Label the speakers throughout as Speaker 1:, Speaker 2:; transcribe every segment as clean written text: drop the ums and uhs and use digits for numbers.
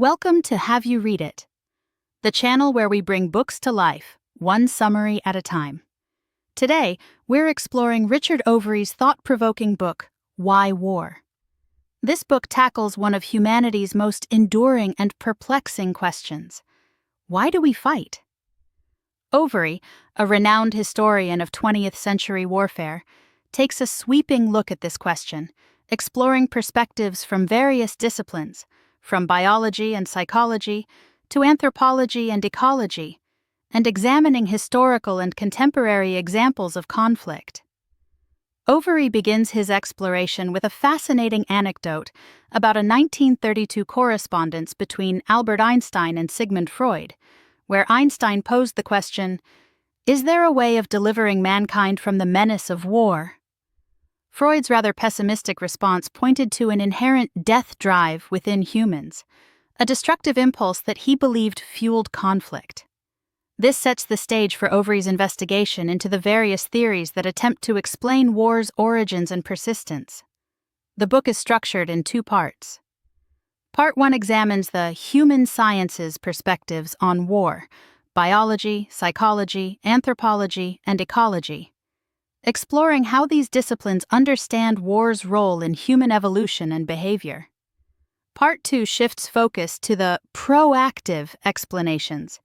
Speaker 1: Welcome to Have You Read It, the channel where we bring books to life, one summary at a time. Today, we're exploring Richard Overy's thought-provoking book, Why War? This book tackles one of humanity's most enduring and perplexing questions. Why do we fight? Overy, a renowned historian of 20th century warfare, takes a sweeping look at this question, exploring perspectives from various disciplines, from biology and psychology to anthropology and ecology, and examining historical and contemporary examples of conflict. Overy begins his exploration with a fascinating anecdote about a 1932 correspondence between Albert Einstein and Sigmund Freud, where Einstein posed the question, "Is there a way of delivering mankind from the menace of war?" Freud's rather pessimistic response pointed to an inherent death drive within humans, a destructive impulse that he believed fueled conflict. This sets the stage for Overy's investigation into the various theories that attempt to explain war's origins and persistence. The book is structured in two parts. Part 1 examines the human sciences perspectives on war, biology, psychology, anthropology, and ecology, exploring how these disciplines understand war's role in human evolution and behavior. Part 2 shifts focus to the proactive explanations,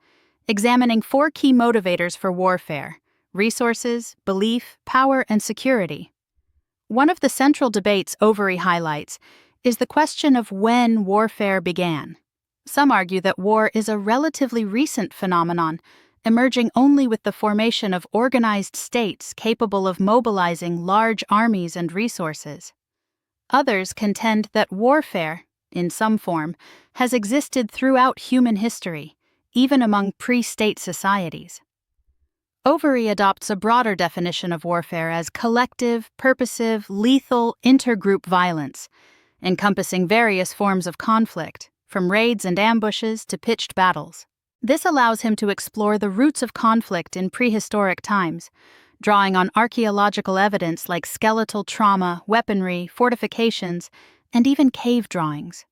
Speaker 1: examining 4 key motivators for warfare: resources, belief, power, and security. One of the central debates Overy highlights is the question of when warfare began. Some argue that war is a relatively recent phenomenon, emerging only with the formation of organized states capable of mobilizing large armies and resources. Others contend that warfare, in some form, has existed throughout human history, even among pre-state societies. Overy adopts a broader definition of warfare as collective, purposive, lethal, intergroup violence, encompassing various forms of conflict, from raids and ambushes to pitched battles. This allows him to explore the roots of conflict in prehistoric times, drawing on archaeological evidence like skeletal trauma, weaponry, fortifications, and even cave drawings.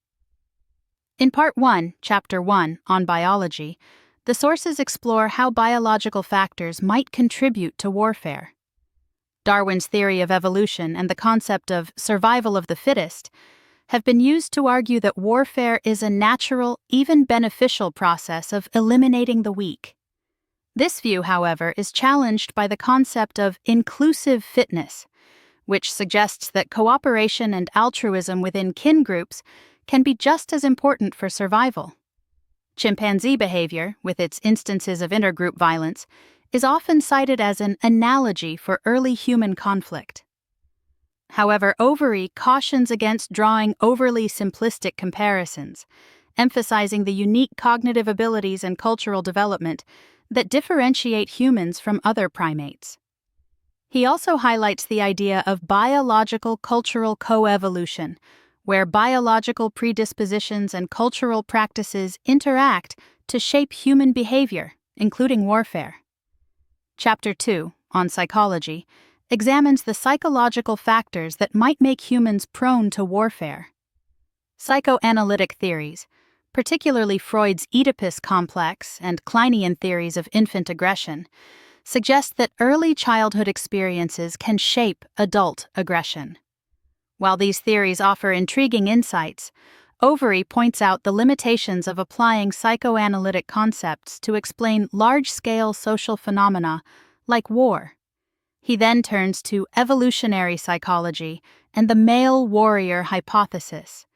Speaker 1: In Part 1, Chapter 1, on biology, the sources explore how biological factors might contribute to warfare. Darwin's theory of evolution and the concept of survival of the fittest have been used to argue that warfare is a natural, even beneficial process of eliminating the weak. This view, however, is challenged by the concept of inclusive fitness, which suggests that cooperation and altruism within kin groups can be just as important for survival. Chimpanzee behavior, with its instances of intergroup violence, is often cited as an analogy for early human conflict. However, Overy cautions against drawing overly simplistic comparisons, emphasizing the unique cognitive abilities and cultural development that differentiate humans from other primates. He also highlights the idea of biological cultural coevolution, where biological predispositions and cultural practices interact to shape human behavior, including warfare. Chapter 2, on psychology, examines the psychological factors that might make humans prone to warfare. Psychoanalytic theories, particularly Freud's Oedipus complex and Kleinian theories of infant aggression, suggest that early childhood experiences can shape adult aggression. While these theories offer intriguing insights, Overy points out the limitations of applying psychoanalytic concepts to explain large-scale social phenomena like war. He then turns to evolutionary psychology and the male warrior hypothesis,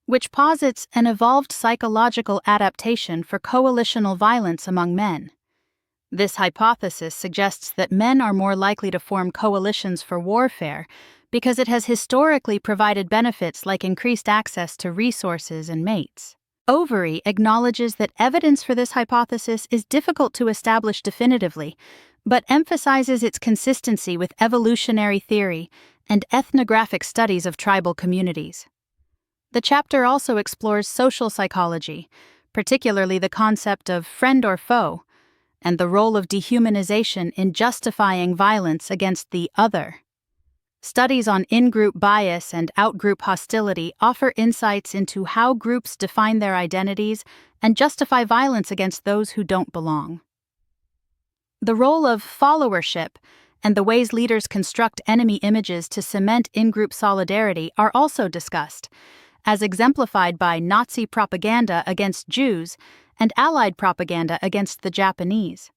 Speaker 1: which posits an evolved psychological adaptation for coalitional violence among men. This hypothesis suggests that men are more likely to form coalitions for warfare because it has historically provided benefits like increased access to resources and mates. Overy acknowledges that evidence for this hypothesis is difficult to establish definitively, but emphasizes its consistency with evolutionary theory and ethnographic studies of tribal communities. The chapter also explores social psychology, particularly the concept of friend or foe, and the role of dehumanization in justifying violence against the other. Studies on in-group bias and out-group hostility offer insights into how groups define their identities and justify violence against those who don't belong. The role of followership and the ways leaders construct enemy images to cement in-group solidarity are also discussed, as exemplified by Nazi propaganda against Jews and Allied propaganda against the Japanese.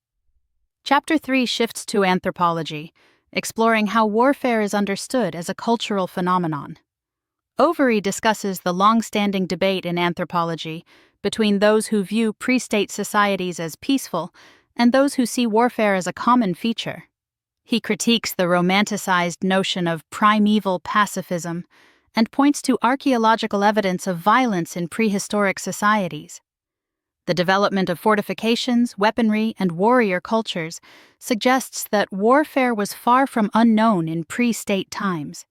Speaker 1: Chapter 3 shifts to anthropology, exploring how warfare is understood as a cultural phenomenon. Overy discusses the long-standing debate in anthropology between those who view pre-state societies as peaceful and those who see warfare as a common feature. He critiques the romanticized notion of primeval pacifism and points to archaeological evidence of violence in prehistoric societies. The development of fortifications, weaponry, and warrior cultures suggests that warfare was far from unknown in pre-state times.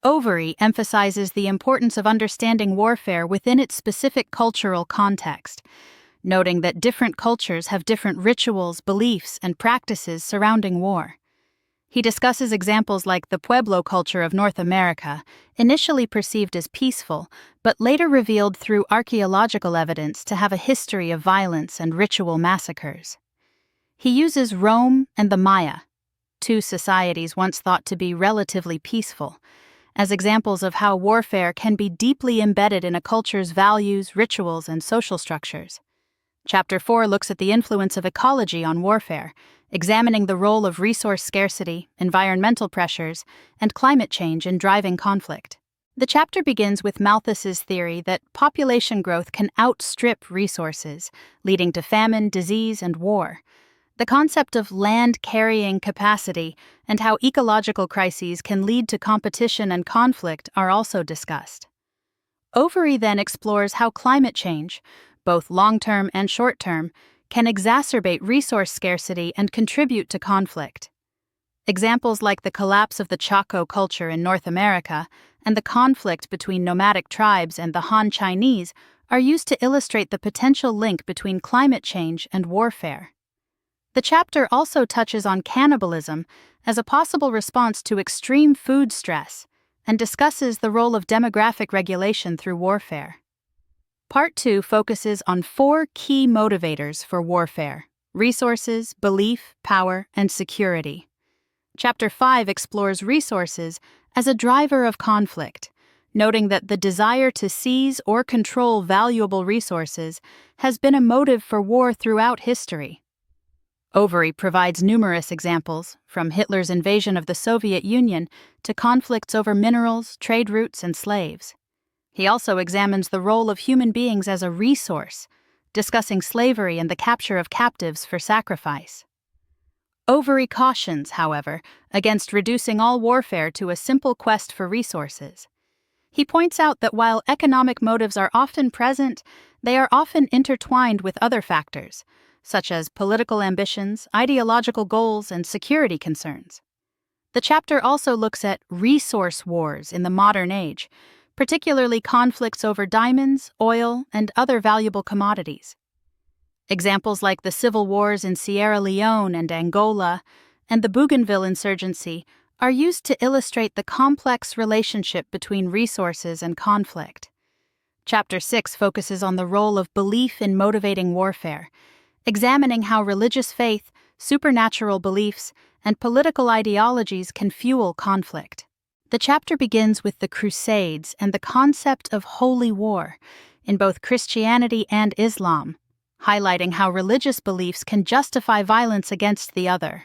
Speaker 1: Overy emphasizes the importance of understanding warfare within its specific cultural context, noting that different cultures have different rituals, beliefs, and practices surrounding war. He discusses examples like the Pueblo culture of North America, initially perceived as peaceful, but later revealed through archaeological evidence to have a history of violence and ritual massacres. He uses Rome and the Maya, two societies once thought to be relatively peaceful, as examples of how warfare can be deeply embedded in a culture's values, rituals, and social structures. Chapter 4 looks at the influence of ecology on warfare, examining the role of resource scarcity, environmental pressures, and climate change in driving conflict. The chapter begins with Malthus's theory that population growth can outstrip resources, leading to famine, disease, and war. The concept of land carrying capacity and how ecological crises can lead to competition and conflict are also discussed. Overy then explores how climate change, both long-term and short-term, can exacerbate resource scarcity and contribute to conflict. Examples like the collapse of the Chaco culture in North America and the conflict between nomadic tribes and the Han Chinese are used to illustrate the potential link between climate change and warfare. The chapter also touches on cannibalism as a possible response to extreme food stress and discusses the role of demographic regulation through warfare. Part 2 focuses on 4 key motivators for warfare: resources, belief, power, and security. Chapter 5 explores resources as a driver of conflict, noting that the desire to seize or control valuable resources has been a motive for war throughout history. Overy provides numerous examples, from Hitler's invasion of the Soviet Union to conflicts over minerals, trade routes, and slaves. He also examines the role of human beings as a resource, discussing slavery and the capture of captives for sacrifice. Overy cautions, however, against reducing all warfare to a simple quest for resources. He points out that while economic motives are often present, they are often intertwined with other factors, such as political ambitions, ideological goals, and security concerns. The chapter also looks at resource wars in the modern age, particularly conflicts over diamonds, oil, and other valuable commodities. Examples like the civil wars in Sierra Leone and Angola and the Bougainville insurgency are used to illustrate the complex relationship between resources and conflict. Chapter 6 focuses on the role of belief in motivating warfare, examining how religious faith, supernatural beliefs, and political ideologies can fuel conflict. The chapter begins with the Crusades and the concept of holy war in both Christianity and Islam, highlighting how religious beliefs can justify violence against the other.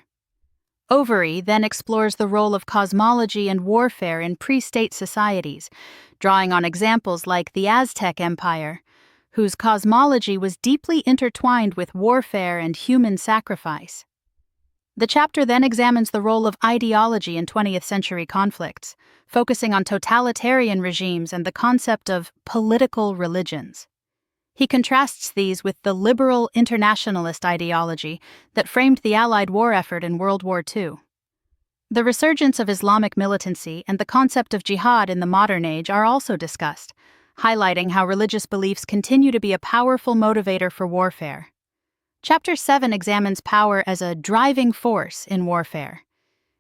Speaker 1: Overy then explores the role of cosmology and warfare in pre-state societies, drawing on examples like the Aztec Empire, whose cosmology was deeply intertwined with warfare and human sacrifice. The chapter then examines the role of ideology in 20th century conflicts, focusing on totalitarian regimes and the concept of political religions. He contrasts these with the liberal internationalist ideology that framed the Allied war effort in World War II. The resurgence of Islamic militancy and the concept of jihad in the modern age are also discussed, highlighting how religious beliefs continue to be a powerful motivator for warfare. Chapter 7 examines power as a driving force in warfare,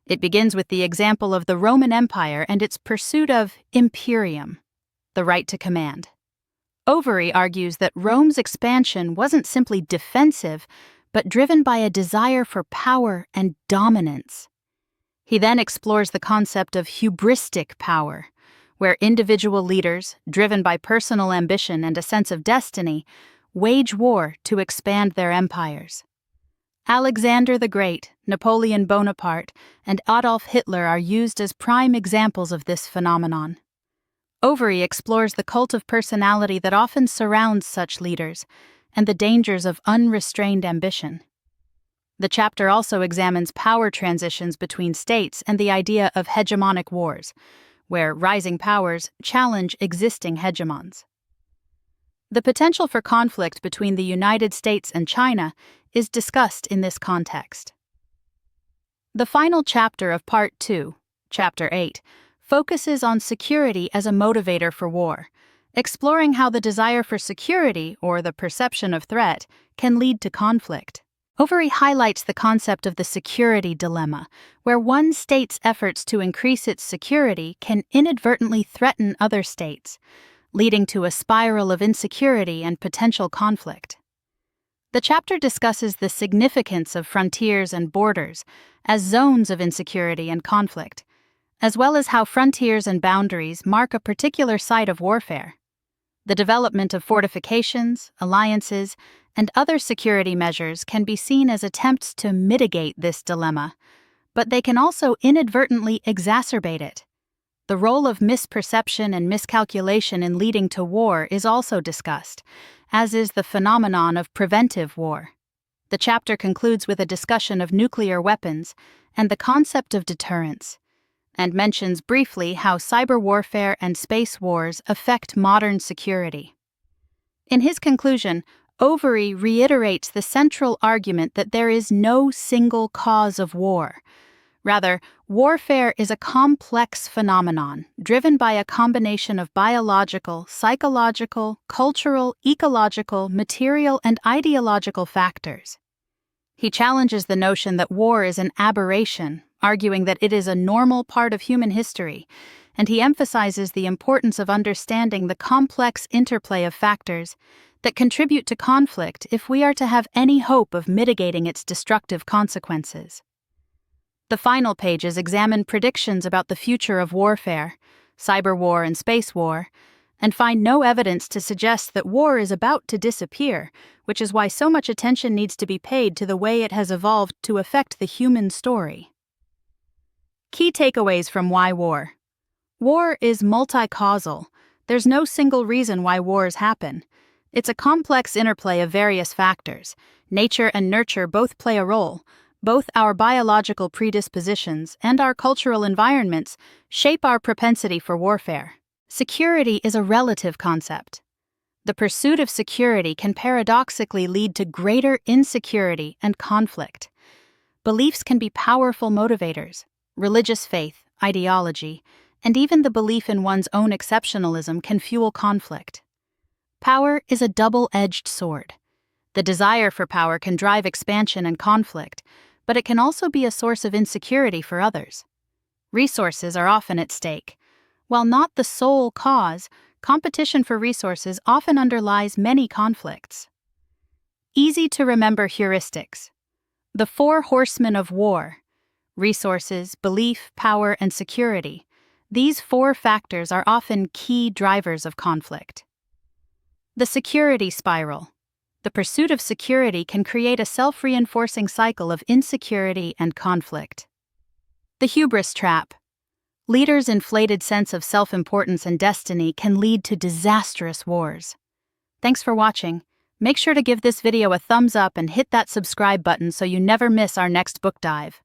Speaker 1: It begins with the example of the Roman Empire and its pursuit of imperium, the right to command. Overy argues that Rome's expansion wasn't simply defensive, but driven by a desire for power and dominance. He then explores the concept of hubristic power, where individual leaders, driven by personal ambition and a sense of destiny, wage war to expand their empires. Alexander the Great, Napoleon Bonaparte, and Adolf Hitler are used as prime examples of this phenomenon. Overy explores the cult of personality that often surrounds such leaders, and the dangers of unrestrained ambition. The chapter also examines power transitions between states and the idea of hegemonic wars, where rising powers challenge existing hegemons. The potential for conflict between the United States and China is discussed in this context. The final chapter of Part 2, Chapter 8, focuses on security as a motivator for war, exploring how the desire for security, or the perception of threat, can lead to conflict. Overy highlights the concept of the security dilemma, where one state's efforts to increase its security can inadvertently threaten other states, leading to a spiral of insecurity and potential conflict. The chapter discusses the significance of frontiers and borders as zones of insecurity and conflict, as well as how frontiers and boundaries mark a particular site of warfare. The development of fortifications, alliances, and other security measures can be seen as attempts to mitigate this dilemma, but they can also inadvertently exacerbate it. The role of misperception and miscalculation in leading to war is also discussed, as is the phenomenon of preventive war. The chapter concludes with a discussion of nuclear weapons and the concept of deterrence, and mentions briefly how cyber warfare and space wars affect modern security. In his conclusion, Overy reiterates the central argument that there is no single cause of war. Rather, warfare is a complex phenomenon driven by a combination of biological, psychological, cultural, ecological, material, and ideological factors. He challenges the notion that war is an aberration, arguing that it is a normal part of human history, and he emphasizes the importance of understanding the complex interplay of factors that contribute to conflict if we are to have any hope of mitigating its destructive consequences. The final pages examine predictions about the future of warfare, cyber war and space war, and find no evidence to suggest that war is about to disappear, which is why so much attention needs to be paid to the way it has evolved to affect the human story. Key takeaways from Why War. War is multi-causal. There's no single reason why wars happen. It's a complex interplay of various factors. Nature and nurture both play a role. Both our biological predispositions and our cultural environments shape our propensity for warfare. Security is a relative concept. The pursuit of security can paradoxically lead to greater insecurity and conflict. Beliefs can be powerful motivators. Religious faith, ideology, and even the belief in one's own exceptionalism can fuel conflict. Power is a double-edged sword. The desire for power can drive expansion and conflict, but it can also be a source of insecurity for others. Resources are often at stake. While not the sole cause, competition for resources often underlies many conflicts. Easy to remember heuristics. The 4 horsemen of war: resources, belief, power, and security. These 4 factors are often key drivers of conflict. The security spiral. The pursuit of security can create a self-reinforcing cycle of insecurity and conflict. The hubris trap. Leaders' inflated sense of self-importance and destiny can lead to disastrous wars. Thanks for watching. Make sure to give this video a thumbs up and hit that subscribe button so you never miss our next book dive.